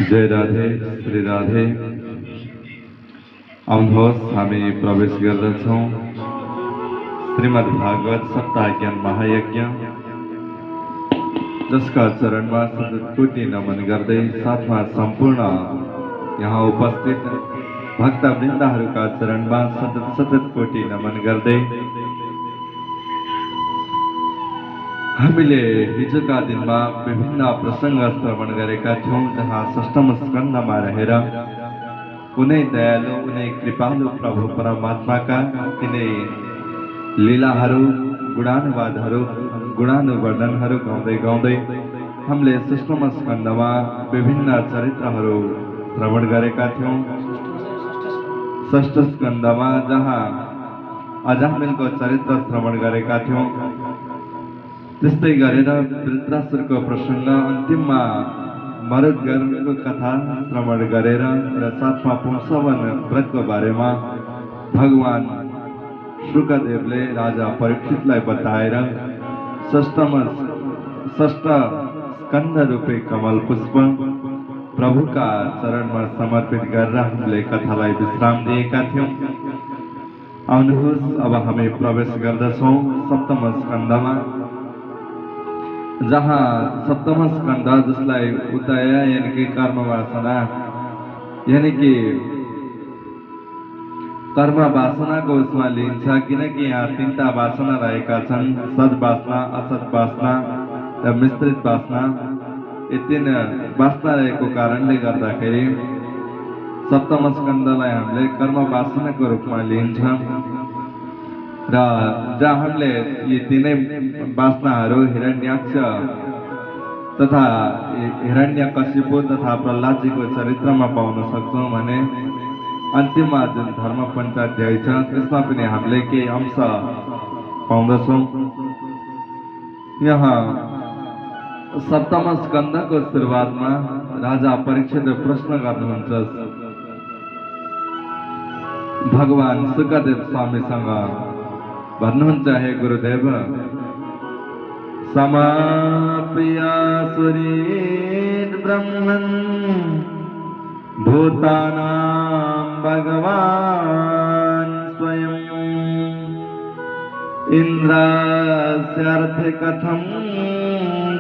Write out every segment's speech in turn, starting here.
जय राधे श्री राधे। आउनुहोस् हामी प्रवेश गर्दछौं श्रीमद् भागवत सप्ताह ज्ञान महायज्ञ, जसका चरणमा सतत कोटि नमन गर्दै साथमा सम्पूर्ण यहाँ उपस्थित भक्तवृन्दहरूका चरणमा सतत कोटि नमन गर्दै हामीले हिजोका दिनमा विभिन्न प्रसंग श्रवण गरेका थियौं, जहाँ षष्ठम स्कन्धमा रहेर कुनै दयालु कुनै कृपालु प्रभु परमात्माका तिनै लीलाहरू, गुणानुवादहरू, गुणानुवर्णनहरू गाउँदै गाउँदै हामीले षष्ठम स्कन्धमा विभिन्न चरित्रहरू श्रवण गरेका थियौं। षष्ठ स्कन्धमा जहाँ अजामिलको चरित्र श्रवण गरेका थियौं, त्यस्तै गरेर वृत्रासुरको प्रसंग अन्तिममा मरुदगणको कथा श्रवण गरेर र साथमा पुंसवन व्रतको बारेमा भगवान शुकदेवले राजा परीक्षितलाई बताएर षष्ठ स्कन्ध रूपी कमल पुष्प प्रभुका चरणमा समर्पित गरेर हामीले कथालाई विश्राम दिएका थियौं। आउनुहोस् अब हामी प्रवेश गर्दछौं सप्तम स्कन्धमा, जहाँ सप्तम स्कन्ध जसलाई उदय यानी कि कर्म वासना यानी कि कर्म वासनाको उसमा लिन्छ, किनकि यहाँ तीनटा वासना रहेका छन्, सद् वासना, असद् वासना र मिश्रित वासना। यी तीन वासना रहेको कारणले गर्दाखेरि सप्तम स्कन्धलाई हामीले कर्म वासनाको रूपमा लिन्छ र जहाँ हामीले यी तीनै वासनाहरू हिरण्याक्ष तथा हिरण्यकशिपु तथा प्रह्लादजीको चरित्रमा पाउन सक्छौं भने अन्तिममा जुन धर्म पञ्चाध्याय छ त्यसमा पनि हामीले केही अंश पाउँदछौं। यहाँ सप्तम स्कन्धको सुरुवातमा राजा परीक्षितले प्रश्न गर्नुहुन्छ भगवान शुकदेव स्वामीसँग, भन्नुहुन्छ, हे गुरुदेव, समाप्यासुरीन् ब्रह्मन् भूतानां भगवान् स्वयं इन्द्रस्यार्थे कथं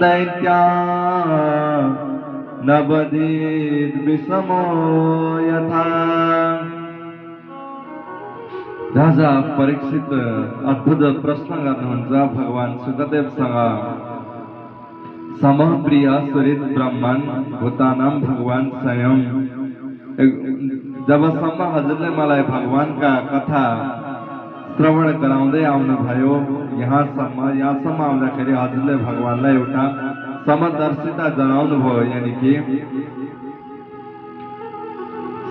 दैत्या न बधीद् विषमो यथा। राजा परीक्षित अद्भुत प्रश्न गर्नुहुन्छ भगवान शुकदेवसँग, समप्रिय सुरित ब्रह्मन् भूतानां भगवान स्वयं। जबसम्म हजुरले मलाई भगवानका कथा श्रवण गराउँदै आउनुभयो, यहाँसम्म आउँदाखेरि हजुरले भगवानलाई एउटा समदर्शिता जनाउनु भयो, यानी कि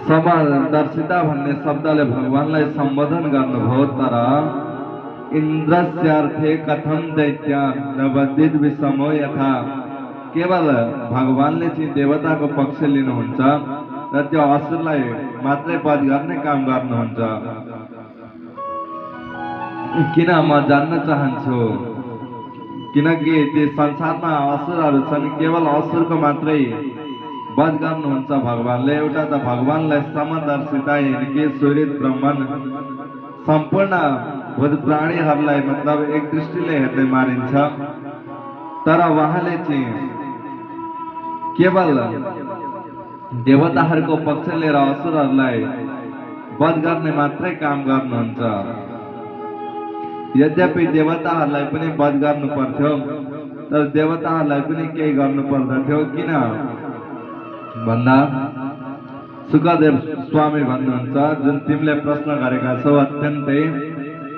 समदर्शिता भन्ने शब्दले भगवानलाई सम्बोधन गर्नुभयो। तर इन्द्रस्यार्थे कथं दैत्या न बधीद् विषमो यथा, केवल भगवानले चाहिँ देवताको पक्ष लिनुहुन्छ र त्यो असुरलाई मात्रै वध गर्ने काम गर्नुहुन्छ। किन म जान्न चाहन्छु, किनकि त्यो संसारमा असुरहरू छन्, केवल असुरको मात्रै वध गर्नुहुन्छ भगवानले। एउटा त भगवानलाई समदर्शिता यानी कि सुरित ब्रह्मन सम्पूर्ण भूत प्राणीहरूलाई मतलब एक दृष्टिले हेर्दै मारिन्छ, तर उहाँले चाहिँ केवल देवताहरूको पक्ष लिएर असुरहरूलाई वध गर्ने मात्रै काम गर्नुहुन्छ। यद्यपि देवताहरूलाई पनि वध गर्नु पर्थ्यो, तर देवताहरूलाई पनि केही गर्नु पर्दथ्यो। किन भन्दा शुकदेव स्वामी भन्नुहुन्छ, जुन तिमीले प्रश्न गरेका छौ अत्यन्तै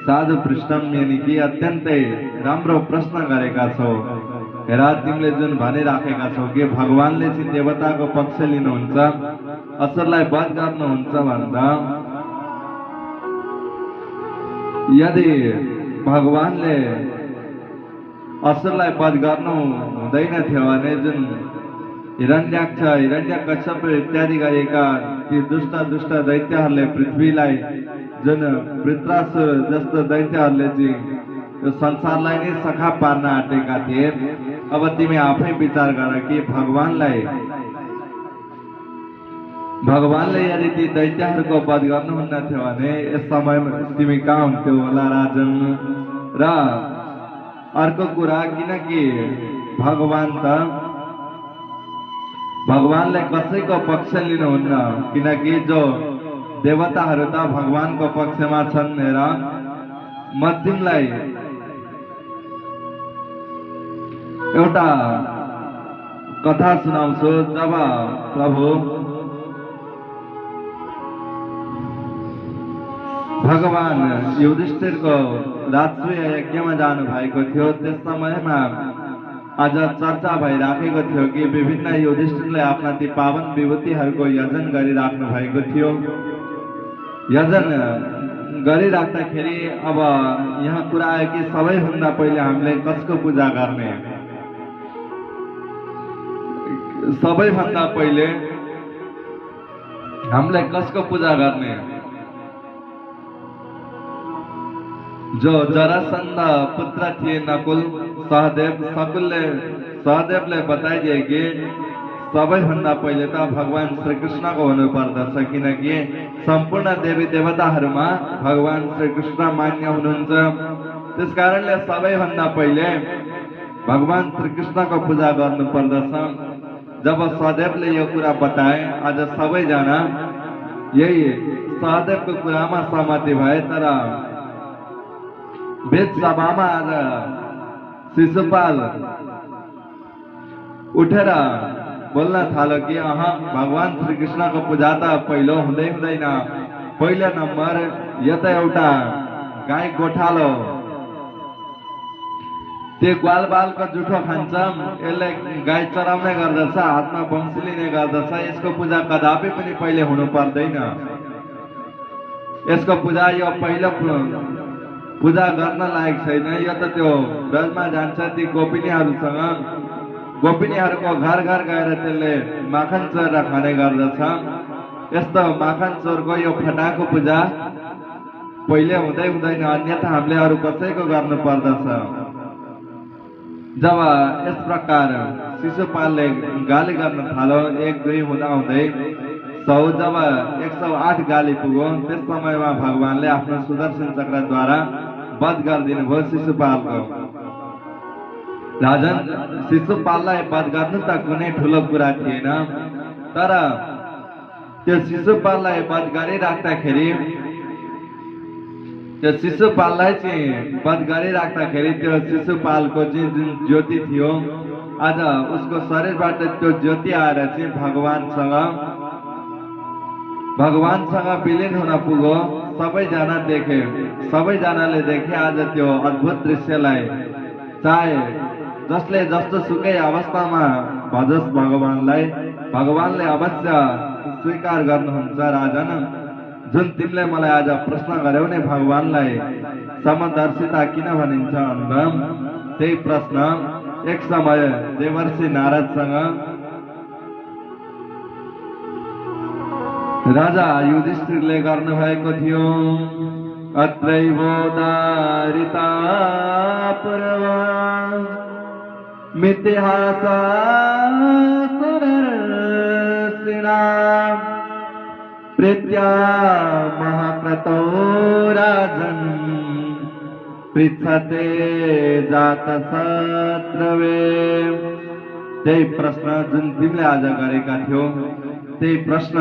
साधु पृष्ठम यानी कि अत्यन्तै राम्रो प्रश्न गरेका छौ। हेर, तिमीले जुन भनिराखेका छौ कि भगवानले चाहिँ देवताको पक्ष लिनुहुन्छ, असुरलाई वध गर्नुहुन्छ भन्दा, यदि भगवानले असुरलाई वध गर्नु हुँदैन थियो भने जुन हिरण्याक्ष, हिरण्यकश्यप इत्यादि गरेका ती दुष्ट दैत्यहरूले पृथ्वीलाई, जुन वृत्रासुर जस्तो दैत्यहरूले चाहिँ यो संसारलाई नै सखा पार्न आँटेका थिए। अब तिमी आफै विचार गर कि भगवानलाई भगवानले यदि ती दैत्यहरूको वध गर्नुहुन्न थियो भने यस समयमा तिमी कहाँ हुन्थ्यौ होला राजन। र अर्को कुरा, किनकि भगवानले कसैको पक्ष लिनुहुन्न, किनकि जो देवताहरू त भगवानको पक्षमा छन्। र म तिमीलाई एउटा कथा सुनाउँछु। जब प्रभु भगवान युधिष्ठिरको राष्ट्रिय यज्ञमा जानु भएको थियो, त्यस समयमा आज चर्चा भइराखेको थियो कि विभिन्न युधिष्ठिरले आफ्ना ती पावन विभूतिहरूको यजन गरिराख्नु भएको थियो। यजन गरिराख्दाखेरि अब यहाँ कुरा आयो कि सबैभन्दा पहिले हामीले कसको पूजा गर्ने। सबैभन्दा पहिले हामीले कसको पूजा गर्ने? जो जरासंध पुत्र थिए नकुल सहदेव। सहदेवले बताइदिए कि सबैभन्दा पहिले त भगवान श्रीकृष्णको हुनुपर्दछ, किनकि सम्पूर्ण देवी देवताहरूमा भगवान श्रीकृष्ण मान्य हुनुहुन्छ। त्यसकारणले सबैभन्दा पहिले भगवान श्रीकृष्णको पूजा गर्नुपर्दछ। जब सहदेवले यो कुरा बताए, आज सबैजना यही सहदेवको कुरामा सहमति भए। तर वेद सभामा आज शिशुपाल उठेर बोल्न थाल्यो कि भगवान श्रीकृष्णको पूजा त पहिलो हुँदैन। पहिलो नम्बर यो त एउटा गाई गोठालो, त्यो ग्वालबालको जुठो खान्छ, यसले गाई चराउने गर्दछ, हातमा वंशी लिने गर्दछ। यसको पूजा कदापि पनि पहिले हुनु पर्दैन। यसको पूजा यो पहिलो पूजा गर्न लायक छैन। यो त त्यो ब्रजमा जान्छ, ती गोपिनीहरूसँग, गोपिनीहरूको घर घर गएर त्यसले माखन चोरेर खाने गर्दछ। यस्तो माखन चोरको यो फटाको पूजा पहिले हुँदैन, अन्यथा हामीले अरू कसैको गर्नु पर्दछ। जब यस प्रकार शिशुपालले गाली गर्न थाल्यो, 1-2 हुँदै 100, जब 108 गाली पुग्यो, त्यस समयमा भगवानले आफ्नो सुदर्शन चक्रद्वारा वध गरिदिनु भयो शिशुपालको। राजन, शिशुपाललाई वध गर्नु त कुनै ठुलो कुरा थिएन, तर त्यो शिशुपाललाई वध गरिराख्दाखेरि त्यो शिशुपालको जुन ज्योति थियो, आज उसको शरीरबाट त्यो ज्योति आएर चाहिँ भगवानसँग विलीन हुन पुग्यो। सबैजनाले देखे आज त्यो अद्भुत दृश्यलाई। चाहे जसले जस्तो सुकै अवस्थामा भजोस् भगवानलाई, भगवानले अवश्य स्वीकार गर्नुहुन्छ। राजन, जुन तिमीले मलाई आज प्रश्न गर्यौ नि, भगवानलाई समदर्शिता किन भनिन्छ भन्दा, त्यही प्रश्न एक समय देवर्षि नारदसँग राजा युधिष्ठिरले गर्नुभएको थियो। अत्रैवोदारिता पूर्वा मिथिहासा सुरर्षिणा प्रीत्या महाक्रतो राजन् पृच्छते जातशत्रवे। त्यही प्रश्न जुन तिमीले आज गरेका थियौ, त्यही प्रश्न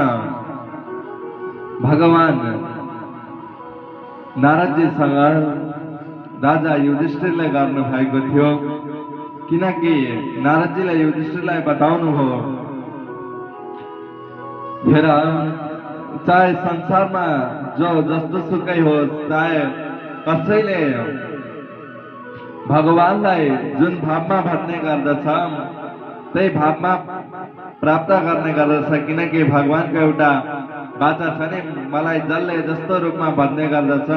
भगवान नारदजीसँग राजा युधिष्ठिरले गर्नु भएको थियो, किनकि नारदजीले युधिष्ठिरलाई बताउनु हो, हेर, चाहे संसारमा जो जस्तो सुकै होस्, चाहे कसैले भगवानलाई जुन भावमा भज्ने गर्दछ, त्यही भावमा प्राप्त गर्ने गर्दछ। किनकि भगवानको एउटा वाचा छ नि, मलाई जसले जस्तो रूपमा भज्ने गर्दछ,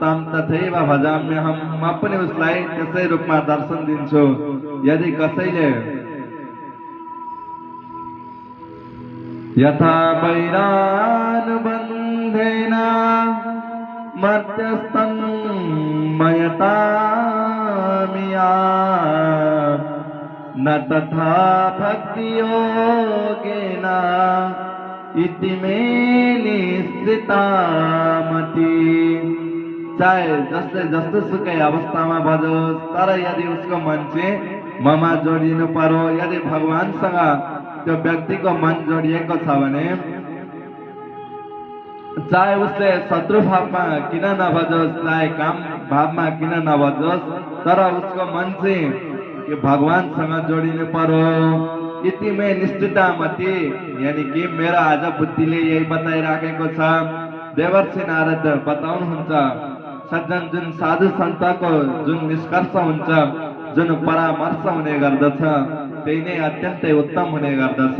तम तथैव भजाम्यहम्, म पनि उसलाई त्यसै रूपमा दर्शन दिन्छु। यदि कसैले यथा वैरानुबन्धेन मध्यस्थं मयतामिया न तथा भक्ति योगेन इति मे निश्चितामति। चाहे जसले जस्तो सुकै अवस्थामा बजोस्, तर यदि उसको मन चाहिँ ममा जोडिनु पर्यो, यदि भगवानसँग त्यो व्यक्तिको मन जोडिएको छ भने चाहे उसले शत्रु भावमा किन नबजोस्, चाहे काम भावमा किन नबजोस्, तर उसको मन चाहिँ यो भगवानसँग जोडिनु पर्यो। इति मे निश्चितामति, यानी कि मेरो आज बुद्धिले यही बताइराखेको छ। देवर्षि नारद बताउनुहुन्छ सज्जन जुन साधु सन्तको जुन निष्कर्ष हुन्छ, जुन परामर्श हुने गर्दछ, त्यही नै अत्यन्तै उत्तम हुने गर्दछ।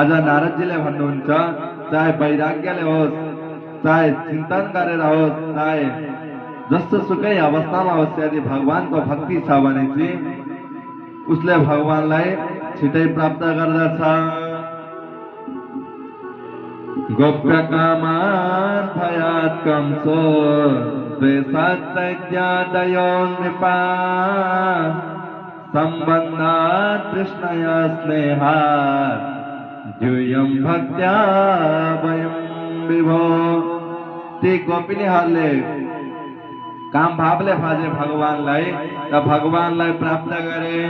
आज नारदजीले भन्नुहुन्छ चाहे वैराग्यले होस्, चाहे चिन्तन गरेर होस्, चाहे जस्तो सुकै अवस्थामा होस्, यदि भगवानको भक्ति छ भने चाहिँ उसले भगवानलाई छिटै प्राप्त गर्दछ। गोप्य कामान भयात् कंसो द्वेषात् चैत्यादयो नृपा सम्बन्धात् कृष्णया स्नेहात् द्यूयं भक्त्या वयं विभो। ती गोपिनीहरूले काम भावले भाजे भगवानलाई त भगवानलाई प्राप्त गरे।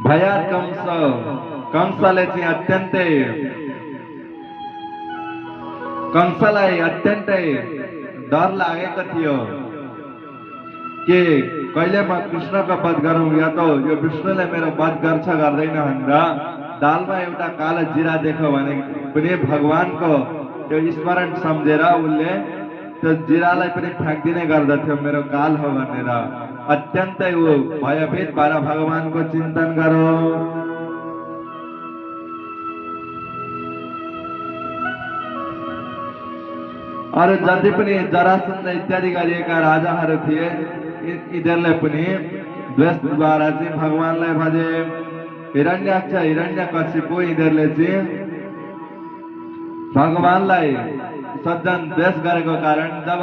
भयात् कंस, कंसले चाहिँ कंसलाई अत्यन्तै डर लागेको थियो कि कहिले म कृष्णको वध गरौँ या त यो विष्णुले मेरो वध गर्छ गर्दैन भनेर दालमा एउटा कालो जिरा देख्यो भने पनि भगवानको त्यो स्मरण सम्झेर उसले त्यो जिरालाई पनि फ्याँक्दिने गर्दथ्यो, मेरो काल हो भनेर। अत्यन्तै ऊ भयभीत भएर भगवानको चिन्तन गरो। अरू जति पनि जरासन्ध इत्यादि गरिएका राजाहरू थिए, यिनीहरूले पनि द्वेषद्वारा चाहिँ भगवानलाई भजे। हिरण्याक्ष हिरण्यकशिपु यिनीहरूले चाहिँ भगवानलाई सज्जन द्वेष गरेको कारण जब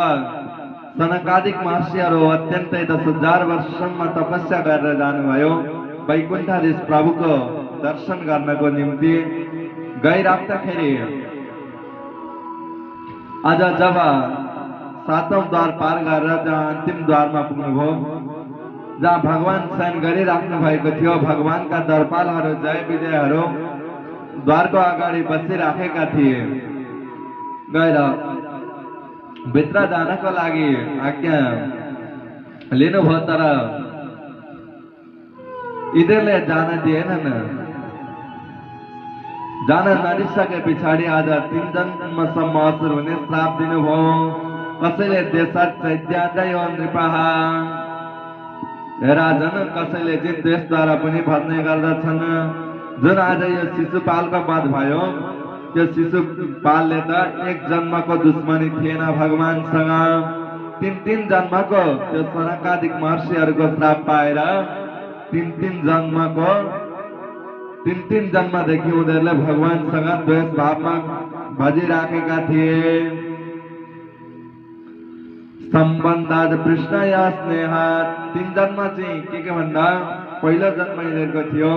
सनकादिक महर्षिहरू अत्यन्तै 10,000 वर्षसम्म तपस्या गरेर जानुभयो वैकुण्ठाधीश प्रभुको दर्शन गर्नको निम्ति गइराख्दाखेरि आज जब 7औं द्वार पार गरेर जहाँ अन्तिम द्वारमा पुग्नुभयो, जहाँ भगवान शयन गरिराख्नु भएको थियो, भगवानका दरपालहरू जय विजयहरू द्वारको अगाडि बसिराखेका थिए। गएर भित्र जानको लागि आज्ञा लिनुभयो, तर यिनीहरूले जान दिएनन्। जान नदिसके पछाडि आज 3 जन्मसम्म असुर हुने श्राप दिनुभयो। कसैले देशात् चैत्यादयो नृपाः, राजन कसैले चाहिँ देशद्वारा पनि भन्ने गर्दछन्। जुन आज यो शिशुपालको वध भयो, त्यो शिशुपालले त 1 जन्मको दुश्मनी थिएन भगवानसँग, 3 जन्मको त्यो सनकादिक महर्षिहरूको श्राप पाएर 3 जन्मदेखि उनीहरूले भगवानसँग द्वेष भावमा भजिराखेका थिए। सम्बन्धात् कृष्णया स्नेहात्, 3 जन्म चाहिँ के भन्दा पहिलो जन्म यिनीहरूको थियो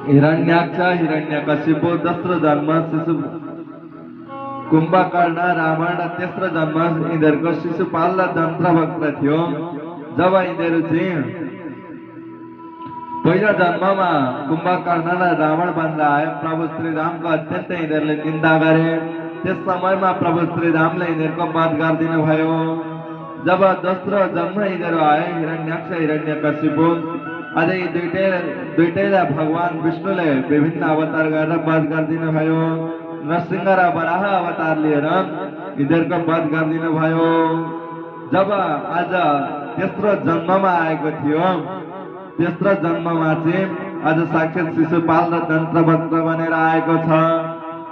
हिरण्याक्ष हिरण्यकशिपु, दोस्रो जन्म शिशु कुम्भकर्ण रावण, र तेस्रो जन्म यिनीहरूको शिशुपाल र जन्त्रभक्त थियो। जब यिनीहरू चाहिँ पहिलो जन्ममा कुम्भकर्ण र रावण बनेर आए, प्रभु श्रीरामको अत्यन्तै यिनीहरूले निन्दा गरे। त्यस समयमा प्रभु श्रीरामले यिनीहरूको वध गरिदिनु भयो। जब दोस्रो जन्म यिनीहरू आए हिरण्याक्ष हिरण्यकशिपु, अझै दुईटैलाई भगवान विष्णुले विभिन्न अवतार गरेर वध गरिदिनु भयो। नरसिंह र वराह अवतार लिएर यिनीहरूको वध गरिदिनु भयो। जब आज तेस्रो जन्ममा आएको थियो, तेस्रो जन्ममा चाहिँ आज साक्षात शिशुपाल र जन्त्रभक्त बनेर आएको छ।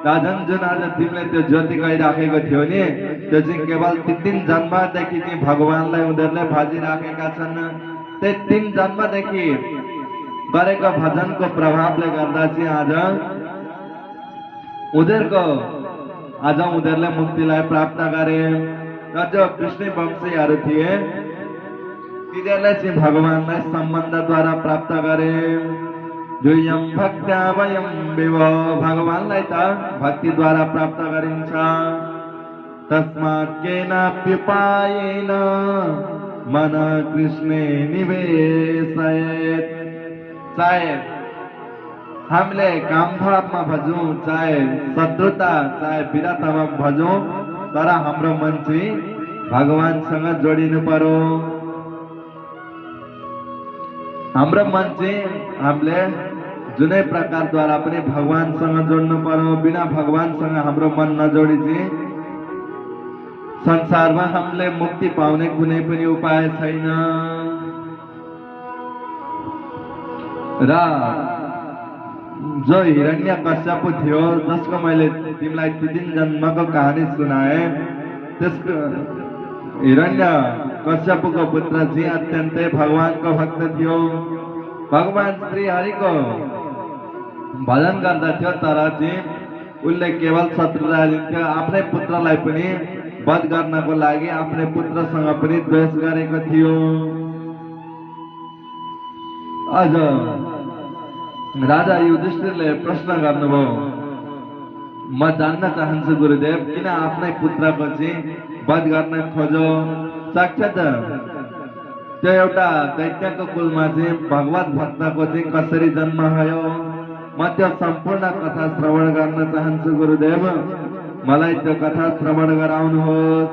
राजन जुन आज तिमीले त्यो ज्योति गइराखेको थियो नि, त्यो चाहिँ केवल 3 जन्मदेखि चाहिँ भगवानलाई उनीहरूले भजिराखेका छन्। त्यही 3 जन्मदेखि गरेको भजनको प्रभावले गर्दा चाहिँ आज उनीहरूले मुक्तिलाई प्राप्त गरे। र जो कृष्ण वंशीहरू थिए तिनीहरूले चाहिँ भगवानलाई सम्बन्धद्वारा प्राप्त गरे। जुयम भक्त्या वयम विवो भगवानलाई त भक्तिद्वारा प्राप्त गरिन्छ। तस्मात् केनाप्युपायेन मन कृष्णे निवेशयेत्। चाहे हामीले कामभावमा भजौँ, चाहे शत्रुता, चाहे विरतामा भजौँ, तर हाम्रो मन चाहिँ भगवानसँग जोडिनु पर्यो। हाम्रो मन चाहिँ हामीले जुनै प्रकारद्वारा पनि भगवानसँग जोड्नु पर्यो। बिना भगवानसँग हाम्रो मन नजोडी चाहिँ संसारमा हामीले मुक्ति पाउने कुनै पनि उपाय छैन। र जो हिरण्यकश्यप थियो, जसको मैले तिमीलाई 3 जन्मको कहानी सुनाए, त्यसको हिरण्यकश्यपको पुत्र चाहिँ अत्यन्तै भगवानको भक्त थियो। भगवान श्री हरिको भजन गर्दथ्यो, तर चाहिँ उसले केवल शत्रुलाई लिन्थ्यो। आफ्नै पुत्रलाई पनि वध गर्नको लागि आफ्नै पुत्रसँग पनि द्वेष गरेको थियो। अझ राजा युधिष्ठिरले प्रश्न गर्नुभयो, म जान्न चाहन्छु गुरुदेव, किन आफ्नै पुत्रको चाहिँ वध गर्न खोजो? साक्षात् त्यो एउटा दैत्यको कुलमा चाहिँ भगवत भक्तको चाहिँ कसरी जन्म भयो, म त्यो सम्पूर्ण कथा श्रवण गर्न चाहन्छु गुरुदेव, मलाई त्यो कथा श्रवण गराउनुहोस्।